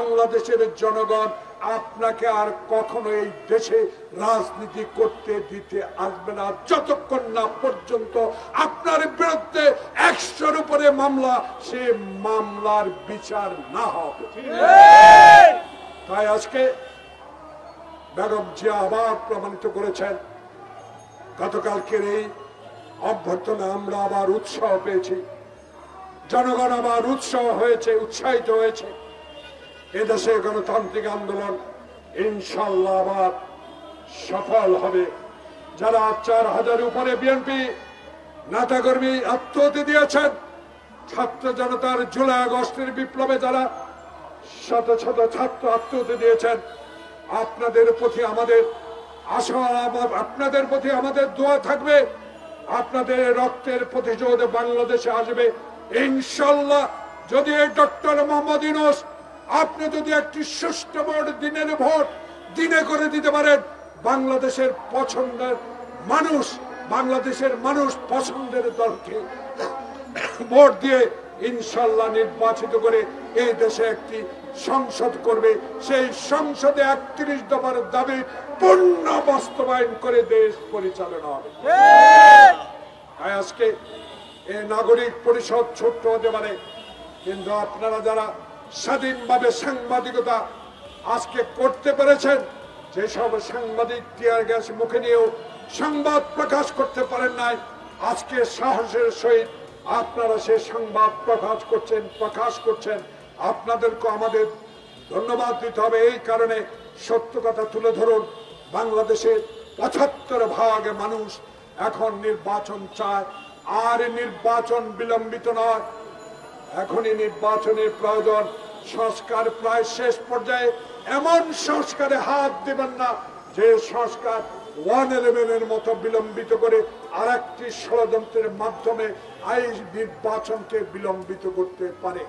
বাংলাদেশের জনগণ আপনাকে আর কখনো এই দেশে রাজনীতি করতে দিতে আসবে না, যতক্ষণ না পর্যন্ত আপনার বিরুদ্ধে 100-র উপরে মামলা, সে মামলার বিচার না হবে। তাই আজকে বেগম জিয়া আবার প্রমাণিত করেছেন, গতকালকের এই অভ্যর্থনা আমরা আবার উৎসাহ পেয়েছি, জনগণ আবার উৎসাহিত হয়েছে। এদেশে গণতান্ত্রিক আন্দোলন ইনশাল্লাহ আবার সফল হবে। যারা 4000-এর উপরে বিএনপি নেতাকর্মী আত্মহত্যা দিয়েছেন, ছাত্র জনতার জুলাই আগস্টের বিপ্লবে যারা শত শত ছাত্র আত্মহত্যা দিয়েছেন, আপনাদের প্রতি আমাদের আশা, আপনাদের প্রতি আমাদের দোয়া থাকবে। আপনাদের রক্তের প্রতিশোধ বাংলাদেশে আসবে ইনশাল্লাহ। যদি ডক্টর মোহাম্মদ ইউনূস আপনি যদি একটি সুষ্ঠু ভোট, দিনের ভোট দিনে করে দিতে পারেন, বাংলাদেশের মানুষ পছন্দের দলকে ভোট দিয়ে ইনশাল্লাহ নির্বাচিত করে এই দেশে একটি সংসদ করবে। সেই সংসদে 31 দফার দাবি পূর্ণ বাস্তবায়ন করে দেশ পরিচালনা হবে। আজকে এই নাগরিক পরিষদ ছোট্ট হতে পারে, কিন্তু আপনারা যারা স্বাধীনভাবে সাংবাদিকতা আজকে করতে পেরেছেন, যেসব সাংবাদিক টিয়ার গ্যাস মুখে নিয়েও সংবাদ প্রকাশ করতে পারেন নাই, আজকে সাহসের সহিত আপনারা সে সংবাদ প্রকাশ করছেন। আপনাদেরকে আমাদের ধন্যবাদ দিতে হবে। এই কারণে সত্য কথা তুলে ধরুন। বাংলাদেশের 75% মানুষ এখন নির্বাচন চায়, আর নির্বাচন বিলম্বিত নয়, এখনই নির্বাচনের প্রয়োজন। সংস্কার প্রায় শেষ পর্যায়ে। এমন সংস্কারে হাত দেবেন না যে সংস্কার 111-এর মতো বিলম্বিত করে আরেকটি ষড়যন্ত্রের মাধ্যমে এই নির্বাচনকে বিলম্বিত করতে পারে।